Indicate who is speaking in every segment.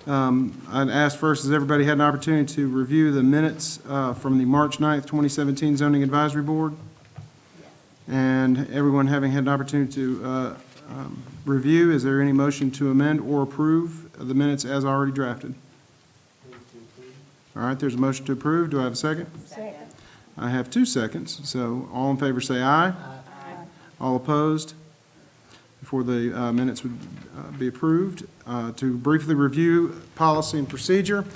Speaker 1: I'd ask first, has everybody had an opportunity to review the minutes from the March 9th, 2017 Zoning Advisory Board? And everyone having had an opportunity to review, is there any motion to amend or approve the minutes as already drafted? All right, there's a motion to approve. Do I have a second?
Speaker 2: Second.
Speaker 1: I have 2 seconds, so all in favor say aye.
Speaker 2: Aye.
Speaker 1: All opposed? Before the minutes would be approved. To briefly review policy and procedure,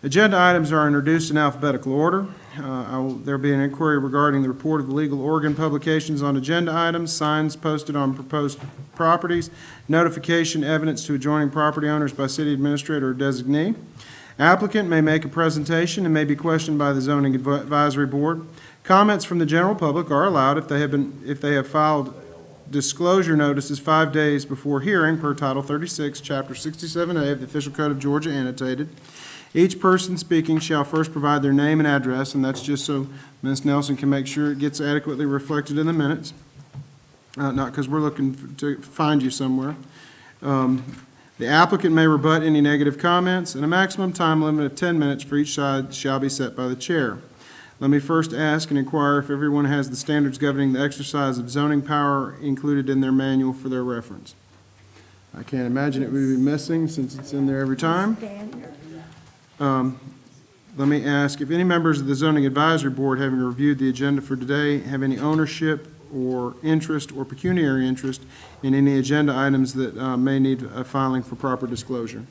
Speaker 1: agenda items are introduced in alphabetical order. There will be an inquiry regarding the report of the legal organ publications on agenda items, signs posted on proposed properties, notification, evidence to adjoining property owners by city administrator or designee. Applicant may make a presentation and may be questioned by the Zoning Advisory Board. Comments from the general public are allowed if they have filed disclosure notices 5 days before hearing per Title 36, Chapter 67A of the Official Code of Georgia annotated. Each person speaking shall first provide their name and address, and that's just so Ms. Nelson can make sure it gets adequately reflected in the minutes, not because we're looking to find you somewhere. The applicant may rebut any negative comments, and a maximum time limit of 10 minutes for each side shall be set by the chair. Let me first ask and inquire if everyone has the standards governing the exercise of zoning power included in their manual for their reference. I can't imagine it would be missing since it's in there every time. Let me ask if any members of the Zoning Advisory Board, having reviewed the agenda for today, have any ownership or interest or pecuniary interest in any agenda items that may need a filing for proper disclosure.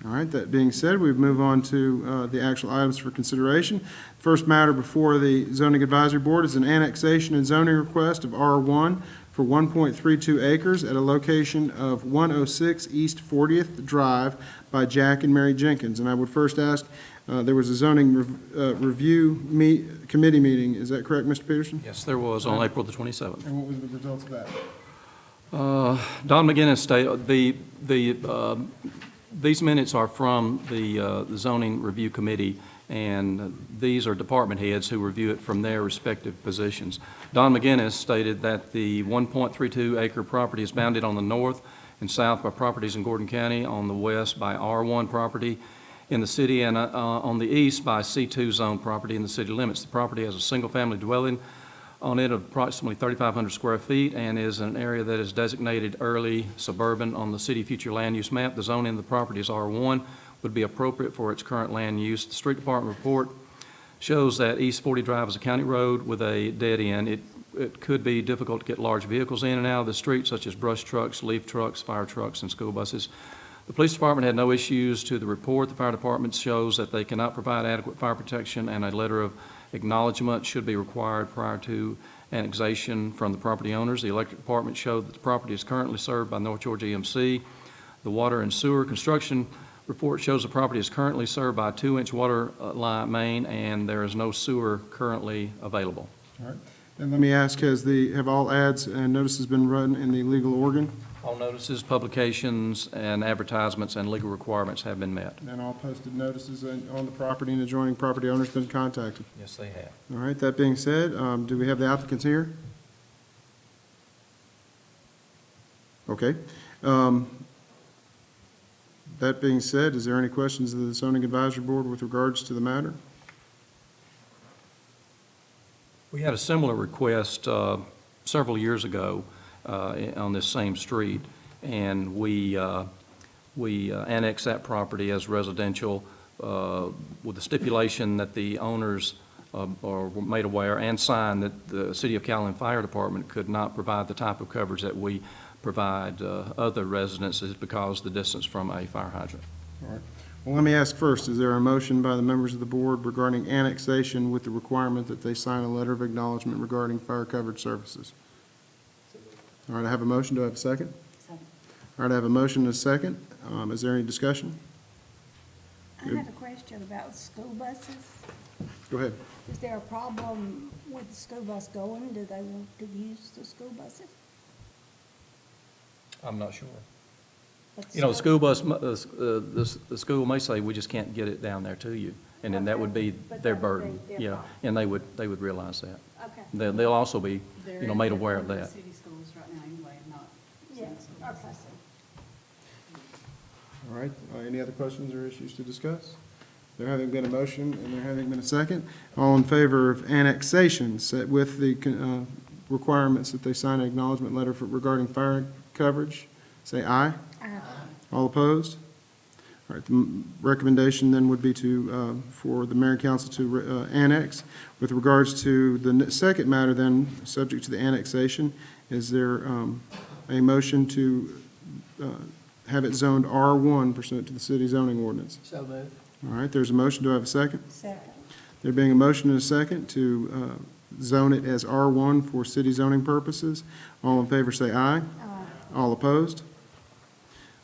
Speaker 1: All right, that being said, we move on to the actual items for consideration. First matter before the Zoning Advisory Board is an annexation and zoning request of R1 for 1.32 acres at a location of 106 East 40th Drive by Jack and Mary Jenkins. And I would first ask, there was a zoning review committee meeting. Is that correct, Mr. Peterson?
Speaker 3: Yes, there was on April the 27th.
Speaker 1: And what was the results of that?
Speaker 3: Don McGinnis stated these minutes are from the zoning review committee, and these are department heads who review it from their respective positions. Don McGinnis stated that the 1.32 acre property is bounded on the north and south by properties in Gordon County, on the west by R1 property in the city, and on the east by C2 zone property in the city limits. The property has a single-family dwelling on it of approximately 3,500 square feet and is an area that is designated early suburban on the city future land use map. The zoning of the property is R1, would be appropriate for its current land use. The street department report shows that East 40 Drive is a county road with a dead end. It could be difficult to get large vehicles in and out of the street, such as brush trucks, leaf trucks, fire trucks, and school buses. The police department had no issues to the report. The fire department shows that they cannot provide adequate fire protection, and a letter of acknowledgement should be required prior to annexation from the property owners. The electric department showed that the property is currently served by North Georgia EMC. The water and sewer construction report shows the property is currently served by a 2-inch water line main, and there is no sewer currently available.
Speaker 1: All right. And let me ask, have all ads and notices been run in the legal organ?
Speaker 3: All notices, publications, and advertisements and legal requirements have been met.
Speaker 1: And all posted notices on the property and adjoining property owners been contacted?
Speaker 3: Yes, they have.
Speaker 1: All right, that being said, do we have the applicants here? Okay. That being said, is there any questions of the Zoning Advisory Board with regards to the matter?
Speaker 3: We had a similar request several years ago on this same street, and we annexed that property as residential with the stipulation that the owners were made aware and signed that the City of Calhoun Fire Department could not provide the type of coverage that we provide other residences because of the distance from a fire hydrant.
Speaker 1: All right. Well, let me ask first, is there a motion by the members of the board regarding annexation with the requirement that they sign a letter of acknowledgement regarding fire coverage services? All right, I have a motion. Do I have a second?
Speaker 2: Second.
Speaker 1: All right, I have a motion and a second. Is there any discussion?
Speaker 2: I have a question about school buses.
Speaker 1: Go ahead.
Speaker 2: Is there a problem with the school bus going? Do they want to use the school buses?
Speaker 3: I'm not sure.
Speaker 2: But
Speaker 3: You know, the
Speaker 2: so-
Speaker 3: school bus, the school may say, we just can't get it down there to you, and then that would be
Speaker 2: But
Speaker 3: their
Speaker 2: that would
Speaker 3: burden.
Speaker 2: be their
Speaker 3: Yeah,
Speaker 2: problem.
Speaker 3: and they would realize that.
Speaker 2: Okay.
Speaker 3: They'll also be,
Speaker 4: They're
Speaker 3: you know, made aware of
Speaker 4: in the
Speaker 3: that.
Speaker 4: City schools right now anyway, not
Speaker 2: Yeah,
Speaker 4: city schools.
Speaker 2: okay.
Speaker 1: All right, any other questions or issues to discuss? There having been a motion and there having been a second, all in favor of annexation set with the requirements that they sign an acknowledgement letter regarding fire coverage, say aye.
Speaker 2: Aye.
Speaker 1: All opposed? All right, the recommendation then would be to, for the mayor and council to annex. With regards to the second matter then, subject to the annexation, is there a motion to have it zoned R1 pursuant to the city zoning ordinance?
Speaker 4: So moved.
Speaker 1: All right, there's a motion. Do I have a second?
Speaker 2: Second.
Speaker 1: There being a motion and a second to zone it as R1 for city zoning purposes. All in favor say aye.
Speaker 2: Aye.
Speaker 1: All opposed?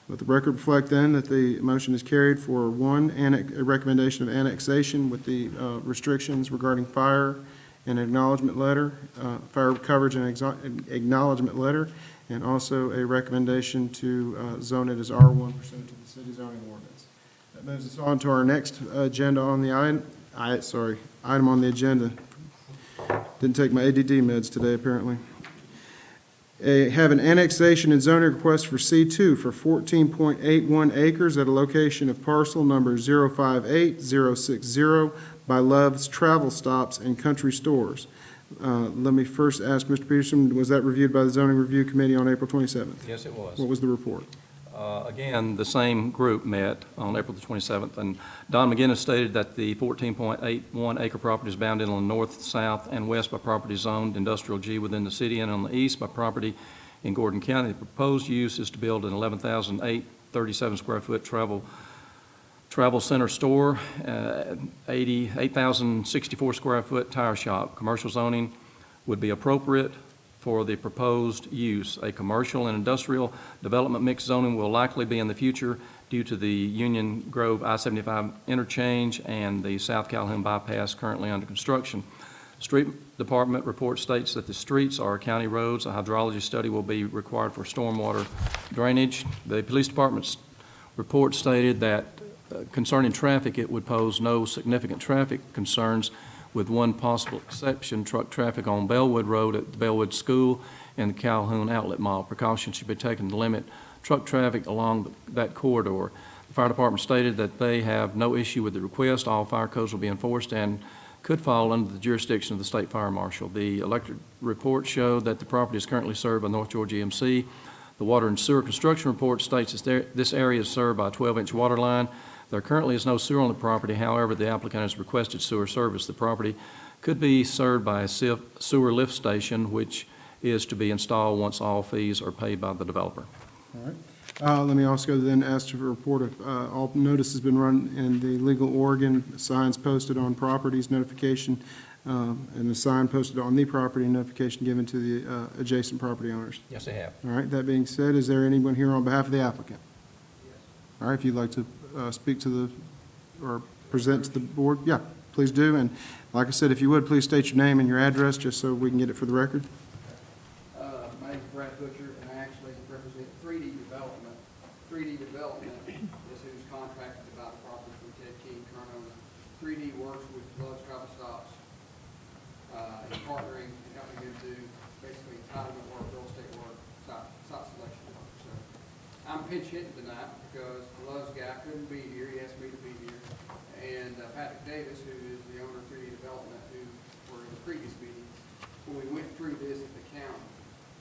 Speaker 1: Let the record reflect then that the motion is carried for one, a recommendation of annexation with the restrictions regarding fire and acknowledgement letter, fire coverage and acknowledgement letter, and also a recommendation to zone it as R1 pursuant to the city zoning ordinance. That moves us on to our next agenda on the item on the agenda. Didn't take my ADD meds today, apparently. Have an annexation and zoning request for C2 for 14.81 acres at a location of parcel number 058060 by Love's Travel Stops and Country Stores. Let me first ask Mr. Peterson, was that reviewed by the Zoning Review Committee on April 27th?
Speaker 3: Yes, it was.
Speaker 1: What was the report?
Speaker 3: Again, the same group met on April the 27th, and Don McGinnis stated that the 14.81 acre property is bounded on the north, south, and west by property zoned industrial G within the city, and on the east by property in Gordon County. The proposed use is to build an 11,837 square foot travel center store, 8,064 square foot tire shop. Commercial zoning would be appropriate for the proposed use. A commercial and industrial development mixed zoning will likely be in the future due to the Union Grove I-75 interchange and the South Calhoun bypass currently under construction. Street Department report states that the streets are county roads. A hydrology study will be required for stormwater drainage. The Police Department's report stated that concerning traffic, it would pose no significant traffic concerns, with one possible exception, truck traffic on Bellwood Road at the Bellwood School and the Calhoun Outlet Mall. Precautions should be taken to limit truck traffic along that corridor. The fire department stated that they have no issue with the request. All fire codes will be enforced and could fall under the jurisdiction of the state fire marshal. The electric report showed that the property is currently served by North Georgia EMC. The water and sewer construction report states that this area is served by a 12-inch water line. There currently is no sewer on the property. However, the applicant has requested sewer service. The property could be served by a sewer lift station, which is to be installed once all fees are paid by the developer.
Speaker 1: All right. Let me also then ask for a report of all notice has been run in the legal Oregon, signs posted on properties, notification, and the sign posted on the property, notification given to the adjacent property owners.
Speaker 3: Yes, they have.
Speaker 1: All right, that being said, is there anyone here on behalf of the applicant? All right, if you'd like to speak to the, or present to the board, yeah, please do. And like I said, if you would, please state your name and your address, just so we can get it for the record.
Speaker 5: My name is Brad Butcher, and I actually represent 3D Development. 3D Development is who's contracted to buy the property from Ted King, current owner. 3D works with Love's Travel Stops, in partnering and helping them do basically entitlement work, real estate work, site selection work. So I'm pinch hitting tonight because the Love's guy couldn't be here. He asked me to be here. And Patrick Davis, who is the owner of 3D Development, who were in the previous meeting, when we went through this at the county,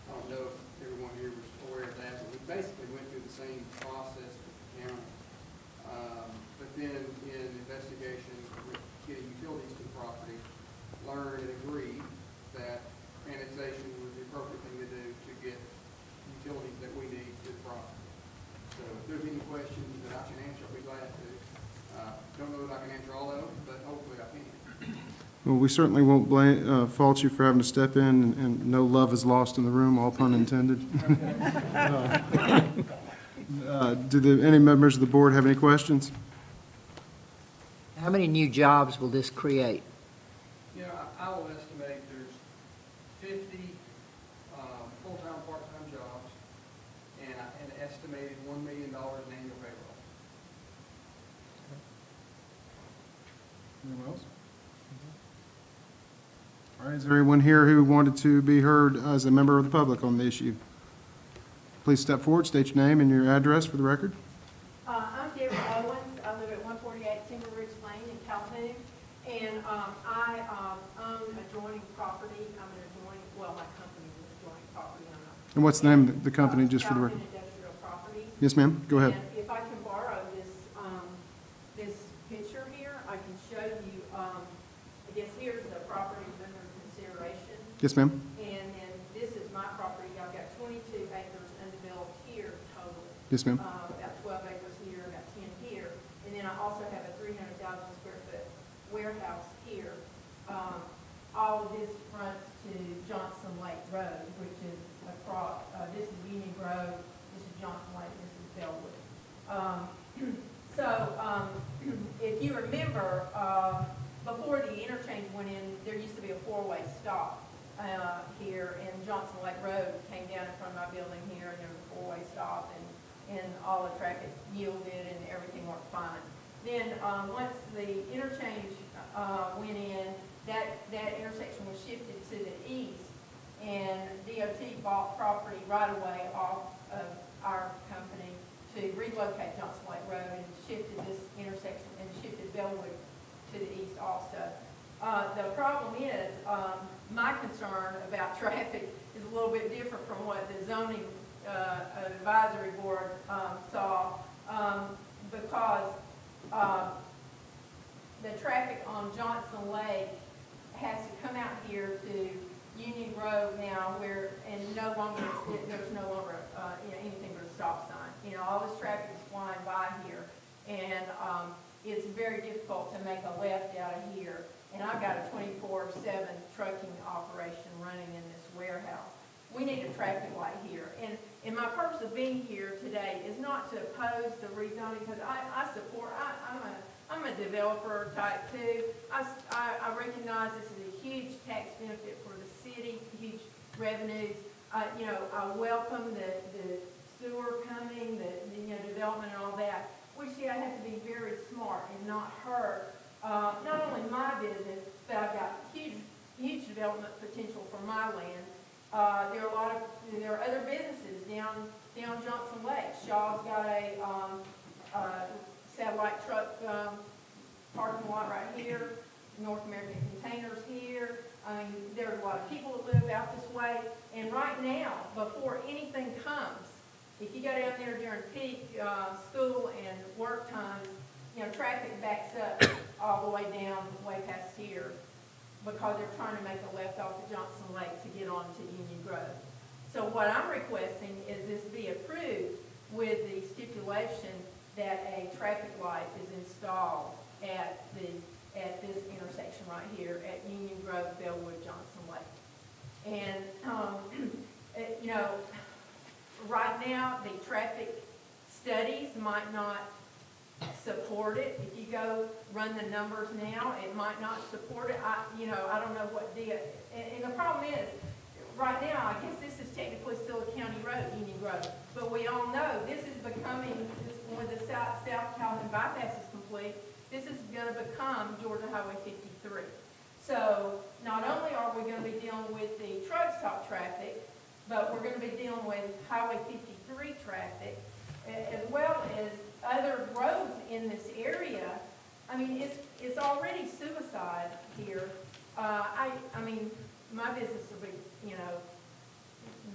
Speaker 5: I don't know if everyone here was aware of that, but we basically went through the same process with the county. But then in investigation with getting utilities to the property, learned and agreed that annexation was the appropriate thing to do to get utilities that we need to the property. So if there's any questions that I can answer, I'll be glad to. Don't know that I can answer all of them, but hopefully I can.
Speaker 1: Well, we certainly won't fault you for having to step in, and no love is lost in the room, all pun intended. Any members of the board have any questions?
Speaker 4: How many new jobs will this create?
Speaker 5: You know, I will estimate there's 50 full-time, part-time jobs and an estimated $1 million in annual payroll.
Speaker 1: Anyone else? All right, is there anyone here who wanted to be heard as a member of the public on the issue? Please step forward, state your name and your address for the record.
Speaker 6: I'm Deborah Owens. I live at 148 Timber Ridge Lane in Calhoun. And I own adjoining property. Well, my company is adjoining property.
Speaker 1: And what's the name of the company, just for the record?
Speaker 6: Calhoun Industrial Properties.
Speaker 1: Yes, ma'am, go ahead.
Speaker 6: And if I can borrow this, this picture here, I can show you, I guess here's the property under consideration.
Speaker 1: Yes, ma'am.
Speaker 6: And then this is my property. I've got 22 acres undeveloped here total.
Speaker 1: Yes, ma'am.
Speaker 6: About 12 acres here, about 10 here. And then I also have a 300,000 square foot warehouse here. All of this fronts to Johnson Lake Road, which is across, this is Union Grove, this is Johnson Lake, this is Bellwood. If you remember, before the interchange went in, there used to be a four-way stop here, and Johnson Lake Road came down in front of my building here, and there was a four-way stop, and all the traffic yielded, and everything worked fine. Then, once the interchange went in, that intersection was shifted to the east, and DOT bought property right away off of our company to relocate Johnson Lake Road and shifted this intersection and shifted Bellwood to the east also. The problem is, my concern about traffic is a little bit different from what the zoning advisory board saw, because the traffic on Johnson Lake has to come out here to Union Road now, and no longer, there's no longer, anything but a stop sign. All this traffic is flying by here, and it's very difficult to make a left out of here. And I've got a 24/7 trucking operation running in this warehouse. We need a traffic light here. And my purpose of being here today is not to oppose the rezoning, because I support, I'm a developer type too. I recognize this is a huge tax benefit for the city, huge revenues. I welcome the sewer coming, the development and all that. We should have to be very smart and not hurt not only my business, but I've got huge development potential for my land. There are other businesses down Johnson Lake. Shaw's got a satellite truck parking lot right here. North American Containers here. I mean, there are a lot of people that live out this way. And right now, before anything comes, if you go down there during peak school and work times, traffic backs up all the way down, way past here, because they're trying to make a left off of Johnson Lake to get on to Union Grove. So what I'm requesting is this be approved with the stipulation that a traffic light is installed at this intersection right here at Union Grove, Bellwood, Johnson Lake. And, right now, the traffic studies might not support it. If you go run the numbers now, it might not support it. I don't know what and the problem is, right now, I guess this is technically still a county road, Union Grove, but we all know this is becoming, when the South Calhoun bypass is complete, this is going to become Georgia Highway 53. So not only are we going to be dealing with the truck stop traffic, but we're going to be dealing with Highway 53 traffic, as well as other roads in this area. I mean, it's already suicide here. I mean, my business will be,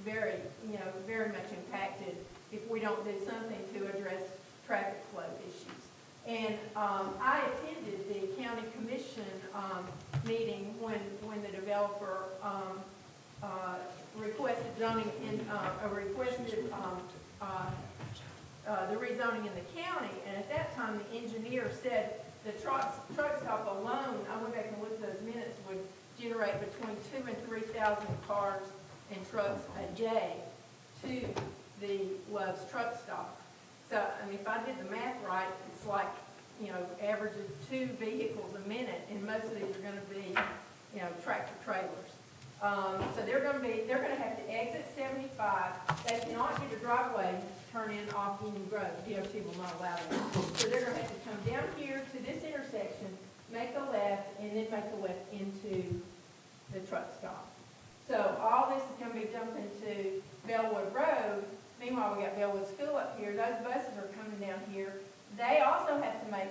Speaker 6: very much impacted if we don't do something to address traffic flow issues. And I attended the county commission meeting when the developer requested zoning requested the rezoning in the county, and at that time the engineer said the truck stop alone, I went back and looked at those minutes, would generate between 2,000 and 3,000 cars and trucks a day to the Love's truck stop. So, I mean, if I did the math right, it's like, average of 2 vehicles a minute, and most of these are going to be, tractor trailers. So they're going to have to exit 75. They cannot get a driveway to turn in off Union Grove. DOT will not allow that. So they're going to have to come down here to this intersection, make a left, and then make a left into the truck stop. So all this is going to be dumped into Bellwood Road. Meanwhile, we got Bellwood School up here. Those buses are coming down here. they also have to make,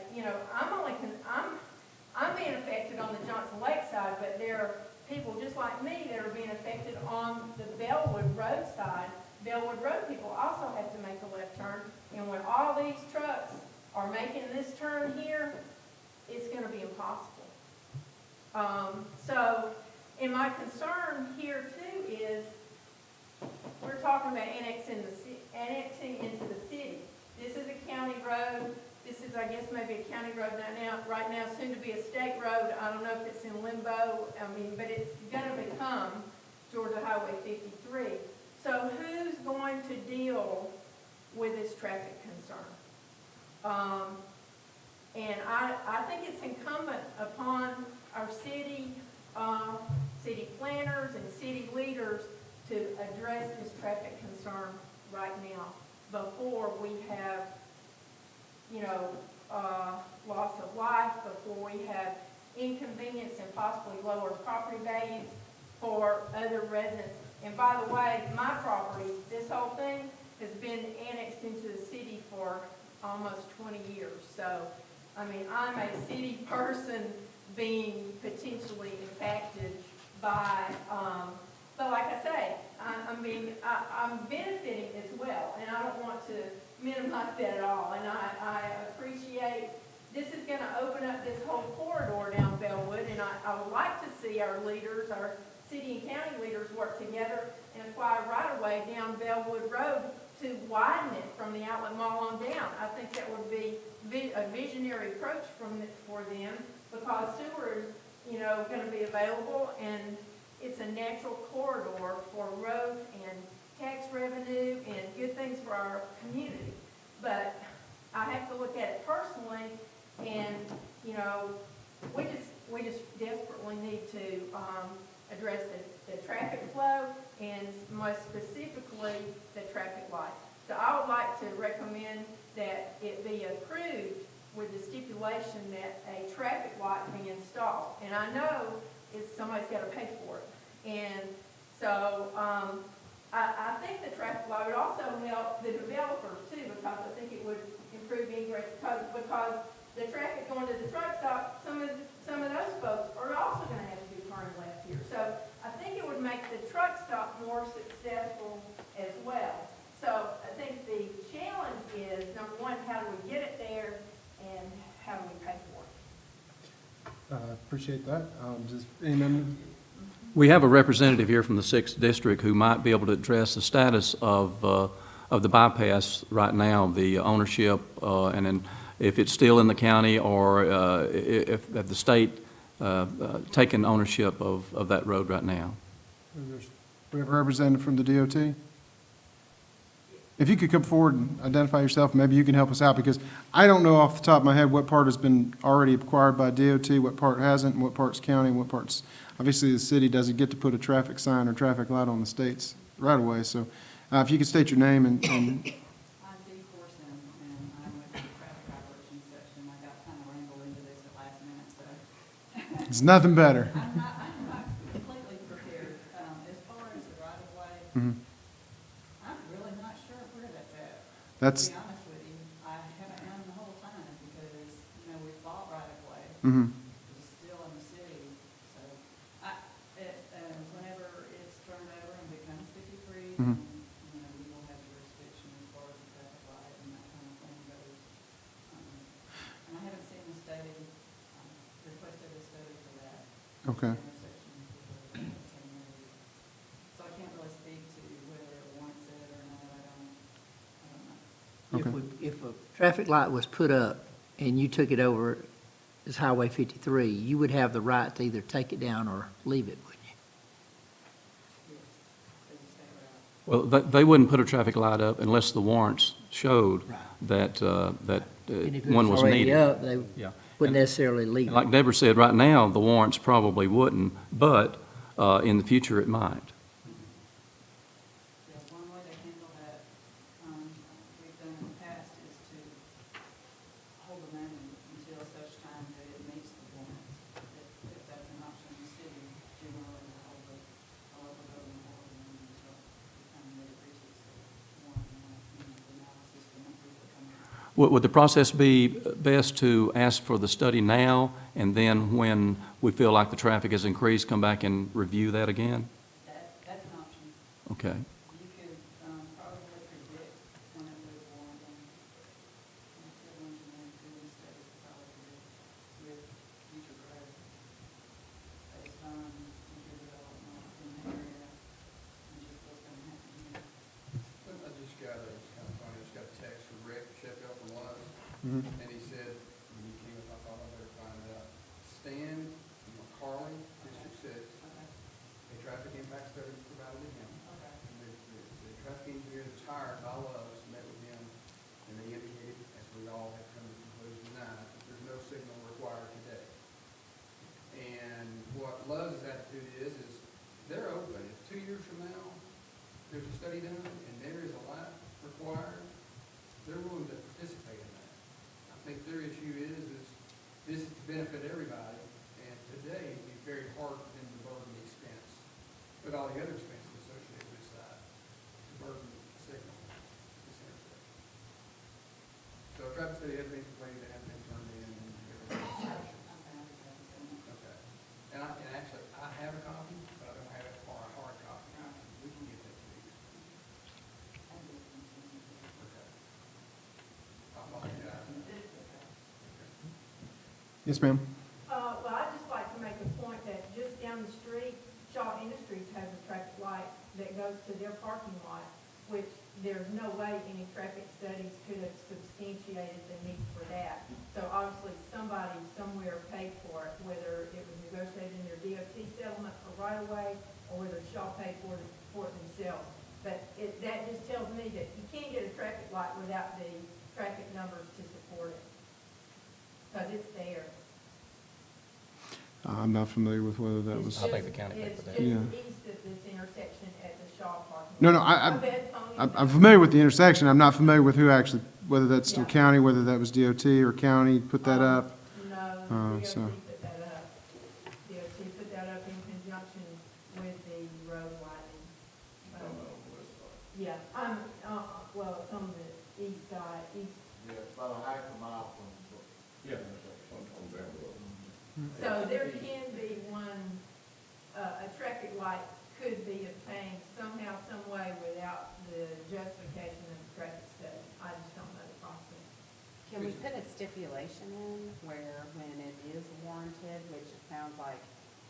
Speaker 6: I'm being affected on the Johnson Lake side, but there are people just like me that are being affected on the Bellwood Road side. Bellwood Road people also have to make a left turn, and when all these trucks are making this turn here, it's gonna be impossible. And my concern here too is, we're talking about annexing into the city. This is a county road. This is, I guess, maybe a county road right now, soon to be a state road. I don't know if it's in limbo, but it's gonna become Georgia Highway 53. So who's going to deal with this traffic concern? And I think it's incumbent upon our city planners and city leaders to address this traffic concern right now before we have, loss of life, before we have inconvenience and possibly lower property values for other residents. And by the way, my property, this whole thing has been annexed into the city for almost 20 years. So, I'm a city person being potentially impacted by, but like I say, I'm benefiting as well, and I don't want to minimize that at all. And I appreciate, this is gonna open up this whole corridor down Bellwood, and I would like to see our leaders, our city and county leaders work together and apply right-of-way down Bellwood Road to widen it from the outlet mall on down. I think that would be a visionary approach for them, because sewer is, gonna be available, and it's a natural corridor for growth and tax revenue and good things for our community. But I have to look at it personally, and, we just desperately need to, address the traffic flow, and most specifically, the traffic light. So I would like to recommend that it be approved with the stipulation that a traffic light be installed. And I know somebody's got to pay for it. And so I think the traffic light would also help the developers too, because I think it would improve ingress, because the traffic going to the truck stop, some of those folks are also going to have to be turning left here. So I think it would make the truck stop more successful as well. So I think the challenge is, number one, how do we get it there, and how do we pay for it?
Speaker 1: Appreciate that. Does any member?
Speaker 3: We have a representative here from the 6th District who might be able to address the status of the bypass right now, the ownership, and then if it's still in the county, or if the state taken ownership of that road right now.
Speaker 1: We have a representative from the DOT? If you could come forward and identify yourself, maybe you can help us out, because I don't know off the top of my head what part has been already acquired by DOT, what part hasn't, and what part's county, and what part's, obviously the city doesn't get to put a traffic sign or traffic light on the state's right away. So if you could state your name and
Speaker 7: I'm Dee Corson, and I went to the traffic violation section. I got kind of wrangled into this at last minute, so.
Speaker 1: it's nothing better.
Speaker 7: I'm not completely prepared. As far as the right of way,
Speaker 1: Mhm.
Speaker 7: I'm really not sure where that's at.
Speaker 1: That's,
Speaker 7: To be honest with you, I haven't known the whole time, because, we've bought right of way.
Speaker 1: mhm.
Speaker 7: It's still in the city, so whenever it's turned over and becomes 53,
Speaker 1: Mhm.
Speaker 7: then, we will have jurisdiction as far as the traffic light and that kind of thing goes. And I haven't seen the study, requested a study for that.
Speaker 1: Okay.
Speaker 7: Intersection for the same area. So I can't really speak to whether it warrants it or not, I don't know.
Speaker 4: If a traffic light was put up and you took it over as Highway 53, you would have the right to either take it down or leave it, wouldn't you?
Speaker 7: Yes, they just stay right.
Speaker 3: Well, they wouldn't put a traffic light up unless the warrants showed
Speaker 4: Right.
Speaker 3: that
Speaker 4: And if it
Speaker 3: one was
Speaker 4: already
Speaker 3: needed.
Speaker 4: up, they
Speaker 3: Yeah.
Speaker 4: wouldn't necessarily leave
Speaker 3: Like
Speaker 4: it.
Speaker 3: Deborah said, right now, the warrants probably wouldn't, but in the future, it might.
Speaker 7: Yeah, one way to handle that, we've done in the past, is to hold the money until such time that it meets the warrants. If that's an option in the city, generally to hold the local government hold the money until the time that it reaches the warrant, and the analysis to make people come in.
Speaker 3: Would the process be best to ask for the study now, and then when we feel like the traffic has increased, come back and review that again?
Speaker 7: That's an option.
Speaker 3: Okay.
Speaker 7: You could, probably predict when it was warranted. Civil engineering doing studies probably with future growth based on future development in the area and just what's gonna happen here.
Speaker 5: I just got a, it's kind of funny, I just got a text from Rick Sheffield from Lowe's, and he said, when he came up, I thought I better find out. Stan McCarley, District Six,
Speaker 7: Okay,
Speaker 5: a traffic impact study provided to him.
Speaker 7: okay.
Speaker 5: And the traffic engineer that's hired by Lowe's met with him, and they indicated, as we all have come to the conclusion tonight, that there's no signal required today. And what Lowe's attitude is they're open. If 2 years from now, there's a study done and there is a light required, they're willing to participate in that. I think their issue is this is to benefit everybody, and today it'd be very hard for them to burden the expense with all the other expenses associated with this side, to burden the signal, this intersection. So a traffic study has been completed, it has been turned in, and everything's in session. Okay. And actually, I have a copy, but I don't have it for a hard copy. We can get that to you. Okay. I'll look it up.
Speaker 1: Yes, ma'am.
Speaker 6: Well, I'd just like to make a point that just down the street, Shaw Industries has a traffic light that goes to their parking lot, which there's no way any traffic studies could have substantiated the need for that. So obviously, somebody somewhere paid for it, whether it was negotiated in their DOT settlement for right-of-way, or whether Shaw paid for it themselves. But that just tells me that you can't get a traffic light without the traffic numbers to support it, because it's there.
Speaker 1: I'm not familiar with whether that was.
Speaker 3: I think the county paid for that.
Speaker 6: It's
Speaker 1: Yeah.
Speaker 6: just east of this intersection at the Shaw parking lot.
Speaker 1: No, no,
Speaker 6: Go ahead, Tony.
Speaker 1: I'm familiar with the intersection. I'm not familiar with who actually, whether that's still
Speaker 6: Yeah.
Speaker 1: county, whether that was DOT or county put that up.
Speaker 6: No,
Speaker 1: so-
Speaker 6: DOT put that up. DOT put that up in conjunction with the road widening. Yeah, well, it's on the east side,
Speaker 8: Yeah, about a half a mile from. Yeah.
Speaker 6: so there can be one, a traffic light could be obtained somehow, some way without the justification of the traffic study. I just don't know the process.
Speaker 9: Can we put a stipulation in where when it is warranted, which it sounds like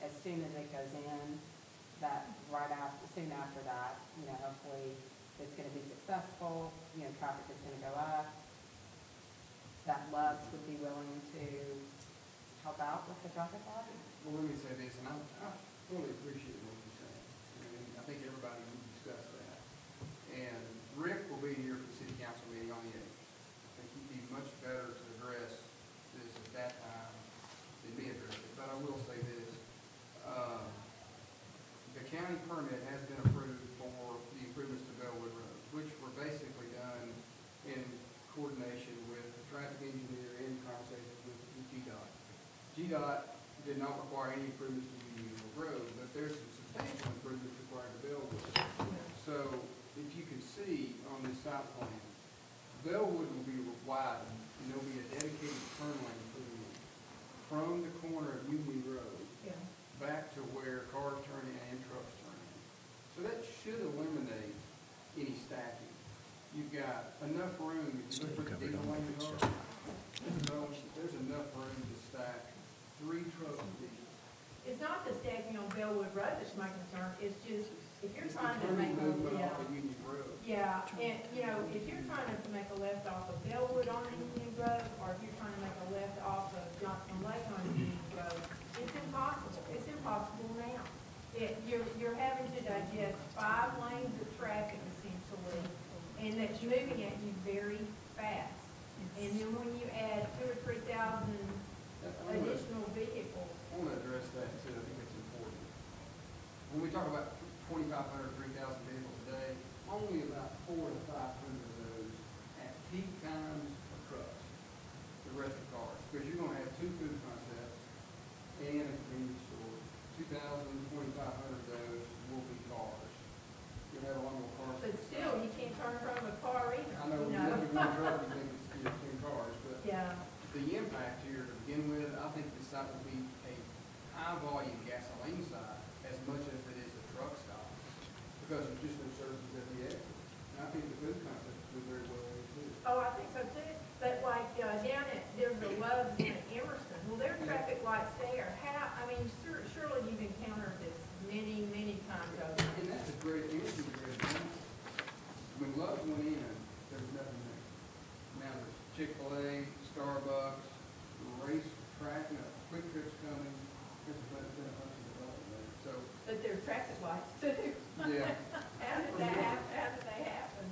Speaker 9: as soon as it goes in, that soon after that, hopefully it's gonna be successful, traffic is gonna go up, that Love's would be willing to help out with the traffic light?
Speaker 5: Well, let me say this, and I fully appreciate what you're saying. I think everybody will discuss that. And Rick will be here for the city council meeting on the 8th. I think he'd be much better to address this at that time than me address it. But I will say this, the county permit has been approved for the improvements to Bellwood Road, which were basically done in coordination with the traffic engineer in conversation with GDOT. GDOT did not require any improvements to Union Road, but there's some substantial improvements required to Bellwood. So if you can see on this site plan, Bellwood will be widened, and there'll be a dedicated turn lane put in from the corner of Union Road
Speaker 6: Yeah.
Speaker 5: back to where cars turn in and trucks turn in. So that should eliminate any stacking. You've got enough room, if you look at the diesel lane car, there's enough room to stack 3 trucks deep.
Speaker 6: It's not the stacking on Bellwood Road that's my concern, it's just, if you're
Speaker 5: It's the
Speaker 6: trying to
Speaker 5: turning
Speaker 6: make
Speaker 5: movement
Speaker 6: a,
Speaker 5: off of Union Road.
Speaker 6: yeah, and, if you're trying to make a left off of Bellwood on Union Road, or if you're trying to make a left off of Johnson Lake on Union Road, it's impossible now. You're having to digest 5 lanes of traffic essentially, and that's moving at you very fast. And then when you add 2,000 or 3,000 additional vehicles,
Speaker 5: I want to address that too, I think it's important. When we talk about 2,500, 3,000 vehicles a day, only about 400 to 500 of those at peak times are trucks. The rest are cars, because you're going to have 2 food concepts and a convenience store. 2,000, 2,500 of those will be cars. You'll have a lot more cars.
Speaker 6: but still, you can't turn in front of a car either,
Speaker 5: I know, when you look at one truck, you think it's 10 cars. the impact here to begin with, I think this site will be a high-volume gasoline site as much as it is a truck stop, because there's just no services at the exit. And I think the food concept will do very well there too.
Speaker 6: Oh, I think so too, but like, down at, there's a Love's in Emerson, well, there are traffic lights there, how, I mean, surely you've encountered this many, many times over.
Speaker 5: And that's a great, it was a great example. When Love went in, there was nothing there. Now there's Chick-fil-A, Starbucks, racetrack, Quick Trip's coming, there's been a bunch of development there, so,
Speaker 6: But there are traffic lights too.
Speaker 5: yeah.
Speaker 6: How did that happen? How did they happen?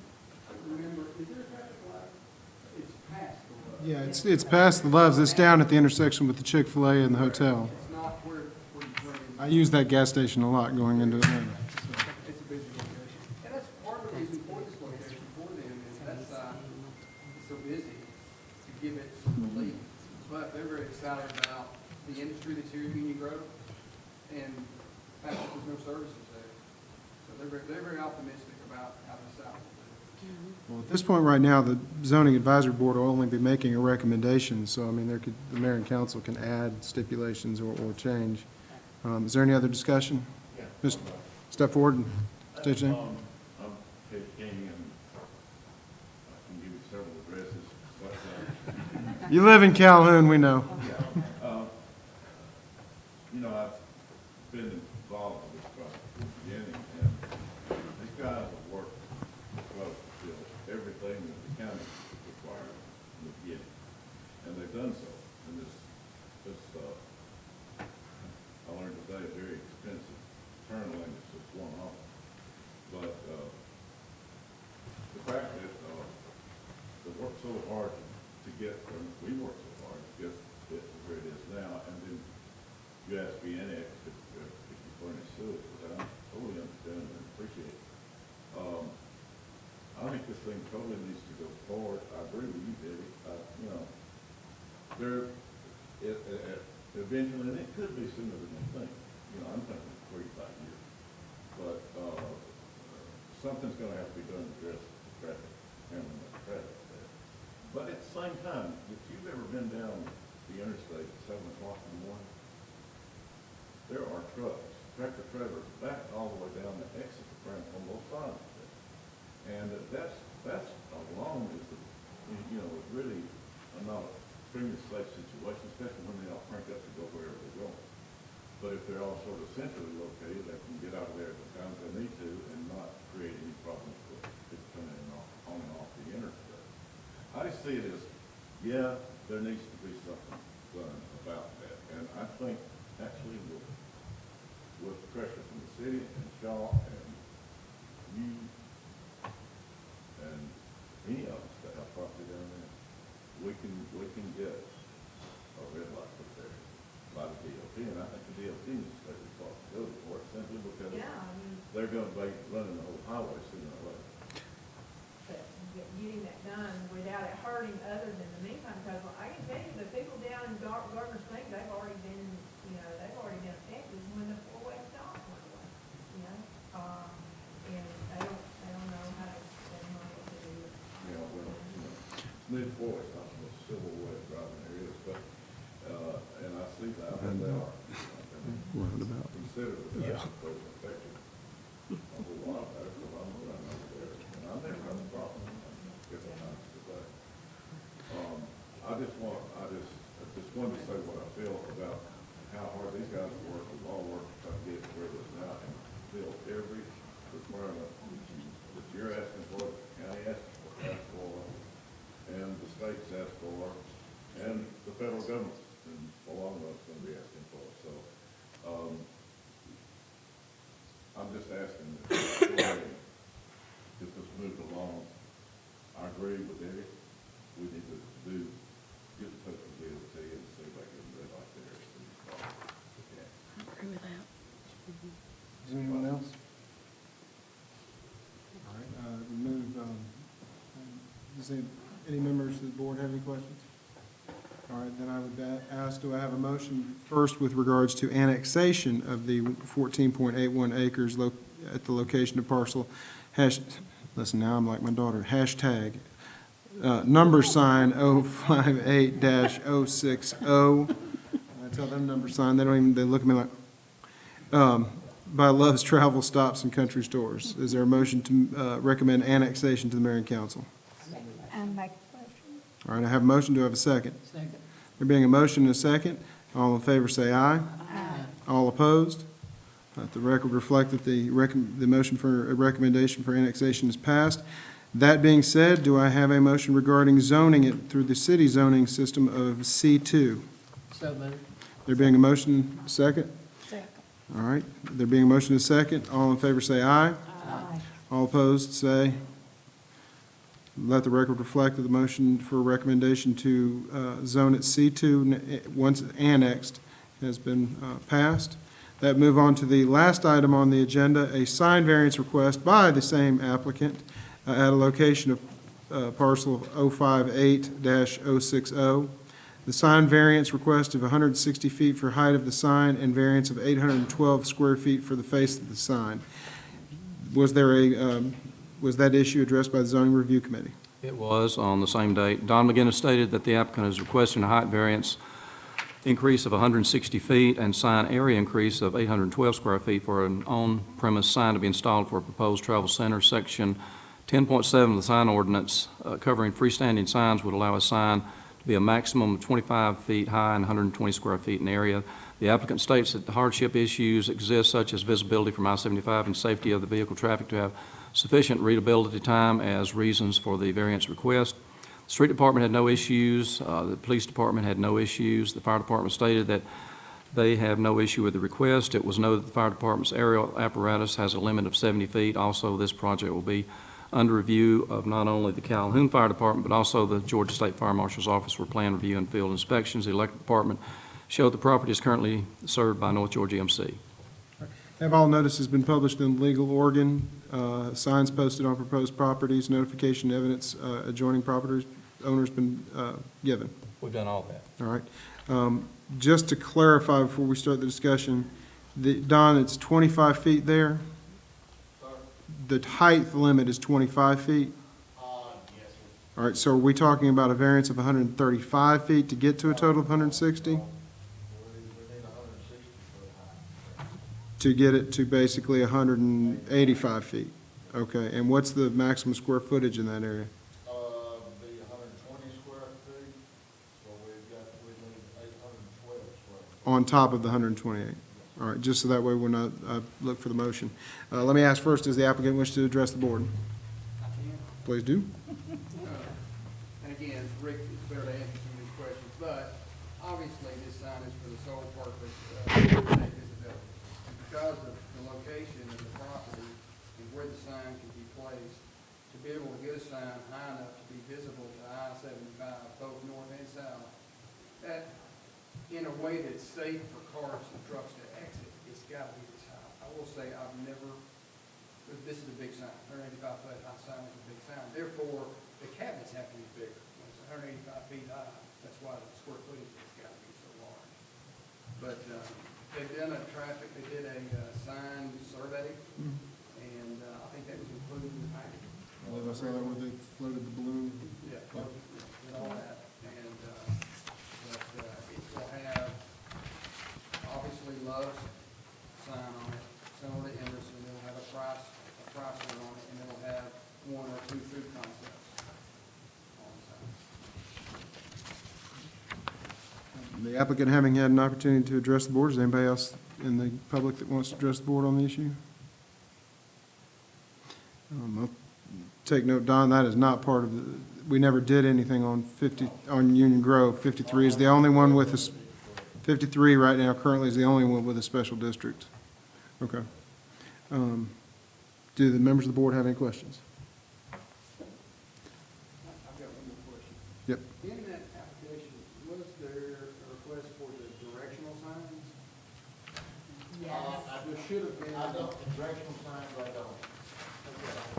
Speaker 5: Remember, is there a traffic light? It's past the Love.
Speaker 1: Yeah, it's past the Loves. It's down at the intersection with the Chick-fil-A and the hotel.
Speaker 5: It's not where you turn in.
Speaker 1: I use that gas station a lot going into Atlanta.
Speaker 5: It's a busy location. And that's part of the reason for this location for them is that side is so busy to give it some relief. But they're very excited about the industry that's here in Union Grove and the fact that there's no services there. So they're very optimistic about how the site will do.
Speaker 1: Well, at this point right now, the zoning advisory board will only be making a recommendation, so I mean, the mayor and council can add stipulations or change. Is there any other discussion?
Speaker 8: Yeah.
Speaker 1: Just step forward and state your name.
Speaker 8: I'm Ted King, and I can give you several addresses, but,
Speaker 1: You live in Calhoun, we know.
Speaker 8: you know, I've been involved with this project from the beginning, and these guys have worked close to fulfill everything that the county required from the beginning, and they've done so. And this, I learned today, a very expensive turn lane is just one off. But, the fact that, they worked so hard to get from, we worked so hard to get it to where it is now, and then you have to be annexed if you furnish sewage, which I totally understand and appreciate. I think this thing totally needs to go forward. I agree with you, Debbie. You know, eventually, and it could be sooner than you think. You know, I'm thinking 3 to 5 years. But, something's gonna have to be done to address the traffic, handling the traffic there. But at the same time, if you've ever been down the interstate at 7 o'clock in the morning, there are trucks, tractor trailers, back all the way down the exit ramp on both sides of it. And that's alone is you know, it's really not a extremely safe situation, especially when they all crank up to go wherever they're going. But if they're all sort of centrally located, they can get out of there at the times they need to and not create any problems with people coming in on and off the interstate. I see it as, yeah, there needs to be something done about that. And I think actually with pressure from the city and Shaw and you and any of us that have property down there, we can get a red light put there by the DOT, and I think the DOT needs to take responsibility for it simply because
Speaker 6: Yeah, I mean,
Speaker 8: they're gonna be running the whole highway sooner or later.
Speaker 6: but getting that done without it hurting other than the meantime, because I can tell you, the people down in Gardner Springs, they've already been, they've already been affected when the four-way stop went away, and they don't know how to, they don't know what to do.
Speaker 8: You know, when, mid forward, not the most civil way of driving there is, but, and I see that, and they are.
Speaker 1: Roundabout.
Speaker 8: Consider that, those affected a whole lot better, because I'm running over there, and I never have a problem, different times today. I just wanted to say what I feel about how hard these guys work, we've all worked to try to get to where it is now, and fill every requirement that you're asking for, the county asks for, and the states ask for, and the federal government, and along those going to be asking for. So, I'm just asking that get this moved along. I agree with Eddie. We need to get in touch with DOT and see if I can red light there as soon as possible. Okay.
Speaker 2: Agree with that.
Speaker 1: Is there anyone else? All right, we move, does any members of the board have any questions? All right, then I would ask, do I have a motion first with regards to annexation of the 14.81 acres at the location of parcel, listen, now I'm like my daughter, hashtag number sign 058-060. I tell them number sign, they don't even, they look at me like, by Love's Travel Stops and Country Stores. Is there a motion to recommend annexation to the mayor and council?
Speaker 2: I make a question.
Speaker 1: All right, I have a motion. Do I have a second?
Speaker 4: Second.
Speaker 1: There being a motion and a second, all in favor say aye. All opposed? Let the record reflect that the motion for a recommendation for annexation is passed. That being said, do I have a motion regarding zoning it through the city zoning system of C2?
Speaker 4: So moved.
Speaker 1: There being a motion, second?
Speaker 2: Second.
Speaker 1: All right, there being a motion and a second, all in favor say aye.
Speaker 2: Aye.
Speaker 1: All opposed, say. Let the record reflect that the motion for recommendation to zone at C2, once annexed, has been passed. That move on to the last item on the agenda, a sign variance request by the same applicant at a location of parcel 058-060. The sign variance request of 160 feet for height of the sign and variance of 812 square feet for the face of the sign. Was there was that issue addressed by the zoning review committee?
Speaker 3: It was on the same date. Don McGinnis stated that the applicant is requesting a height variance increase of 160 feet and sign area increase of 812 square feet for an on-premise sign to be installed for a proposed travel center. Section 10.7 of the sign ordinance covering freestanding signs would allow a sign to be a maximum of 25 feet high and 120 square feet in area. The applicant states that the hardship issues exist, such as visibility from I-75 and safety of the vehicle traffic, to have sufficient readability time as reasons for the variance request. The street department had no issues. The police department had no issues. The fire department stated that they have no issue with the request. It was noted that the fire department's aerial apparatus has a limit of 70 feet. Also, this project will be under review of not only the Calhoun Fire Department, but also the Georgia State Fire Marshal's Office for plan review and field inspections. The electric department showed the property is currently served by North Georgia MC.
Speaker 1: Have all notices been published in legal organ, signs posted on proposed properties, notification evidence adjoining properties, owners been given?
Speaker 3: We've done all that.
Speaker 1: All right. Just to clarify before we start the discussion, Don, it's 25 feet there? The height limit is 25 feet?
Speaker 10: Yes, sir.
Speaker 1: All right, so are we talking about a variance of 135 feet to get to a total of 160?
Speaker 10: We need 160 foot high.
Speaker 1: To get it to basically 185 feet? Okay, and what's the maximum square footage in that area?
Speaker 10: Be 120 square feet, so we need 812 square feet.
Speaker 1: On top of the 128? All right, just so that way we're not, look for the motion. Let me ask first, does the applicant wish to address the board?
Speaker 5: I can.
Speaker 1: Please do.
Speaker 5: And again, Rick, it's better to answer some of these questions, but obviously this sign is for the sole purpose of visibility. And because of the location of the property and where the sign can be placed, to be able to get a sign high enough to be visible to I-75, both north and south, that in a way that's safe for cars and trucks to exit, it's gotta be this high. I will say, I've never, this is a big sign, 185 foot high sign is a big sign. Therefore, the cabinets have to be bigger. When it's 185 feet high, that's why the square footage has gotta be so large. But, they've done a traffic, they did a, sign survey, and, I think that was included in the package.
Speaker 1: I believe I saw that where they floated the balloon.
Speaker 5: Yeah, and all that, and, but, it will have, obviously, Love's sign on it, similar to Emerson, it'll have a price on it, and it'll have one or two food concepts on the sign.
Speaker 1: The applicant having had an opportunity to address the board, is there anybody else in the public that wants to address the board on the issue? I'll take note, Don, that is not part of the, we never did anything on on Union Grove. 53 is the only one with a, 53 right now currently is the only one with a special district. Okay. Do the members of the board have any questions?
Speaker 5: I've got one more question.
Speaker 1: Yep.
Speaker 5: In that application, was there a request for the directional signs? There should have been.
Speaker 10: I don't, the directional signs, I don't.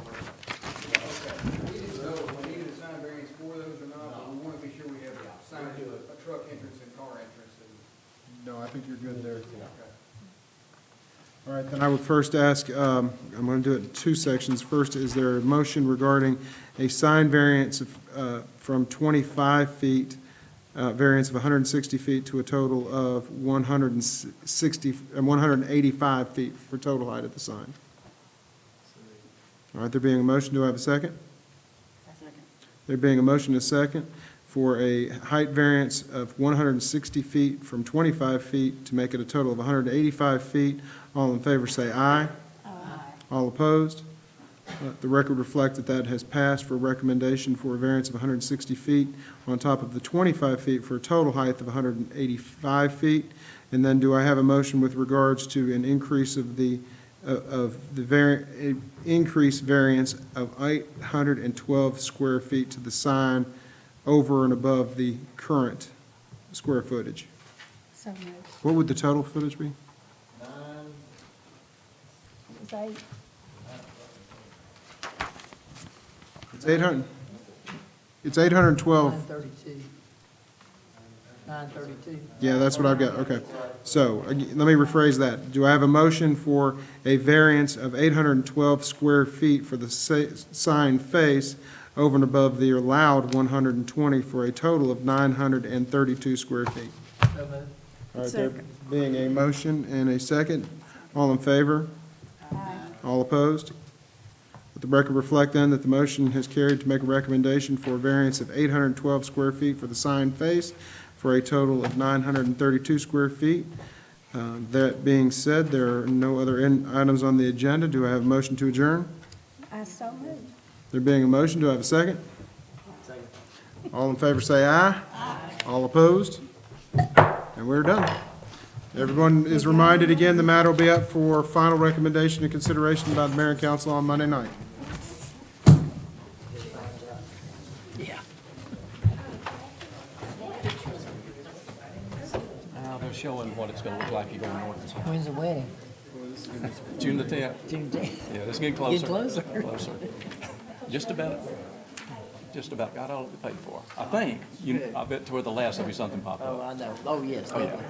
Speaker 5: Okay, we didn't know if we needed a sign variance for those or not, but we want to be sure we have signage of a truck entrance and car entrance and.
Speaker 1: No, I think you're good there.
Speaker 5: Okay.
Speaker 1: All right, then I would first ask, I'm going to do it in two sections. First, is there a motion regarding a sign variance from 25 feet, variance of 160 feet to a total of 185 feet for total height of the sign? All right, there being a motion, do I have a second?
Speaker 2: Second.
Speaker 1: There being a motion and a second for a height variance of 160 feet from 25 feet to make it a total of 185 feet. All in favor say aye.
Speaker 2: Aye.
Speaker 1: All opposed? Let the record reflect that that has passed for recommendation for a variance of 160 feet on top of the 25 feet for a total height of 185 feet. And then do I have a motion with regards to an increase of the increased variance of 812 square feet to the sign over and above the current square footage?
Speaker 2: So moved.
Speaker 1: What would the total footage be?
Speaker 2: It's 8.
Speaker 1: It's 800, it's 812.
Speaker 4: 932. 932.
Speaker 1: Yeah, that's what I've got, okay. So, let me rephrase that. Do I have a motion for a variance of 812 square feet for the sign face over and above the allowed 120 for a total of 932 square feet?
Speaker 4: So moved.
Speaker 1: All right, there being a motion and a second, all in favor?
Speaker 2: Aye.
Speaker 1: All opposed? Let the record reflect then that the motion has carried to make a recommendation for a variance of 812 square feet for the sign face for a total of 932 square feet. That being said, there are no other items on the agenda. Do I have a motion to adjourn?
Speaker 2: I so moved.
Speaker 1: There being a motion, do I have a second?
Speaker 4: Second.
Speaker 1: All in favor say aye. Aye. All opposed? And we're done. Everyone is reminded again, the matter will be up for final recommendation and consideration by the mayor and council on Monday night.
Speaker 4: Yeah.
Speaker 3: Now they're showing what it's going to look like you go north and south.
Speaker 4: When's the wedding?
Speaker 3: June the 10th.
Speaker 4: June 10th.
Speaker 3: Yeah, it's getting closer.
Speaker 4: Getting closer.
Speaker 3: Just about got all of it paid for. I think. I bet toward the last there'll be something pop
Speaker 4: Oh,
Speaker 3: up.
Speaker 4: I know. Oh, yes.
Speaker 3: Oh, yeah.
Speaker 4: Okay.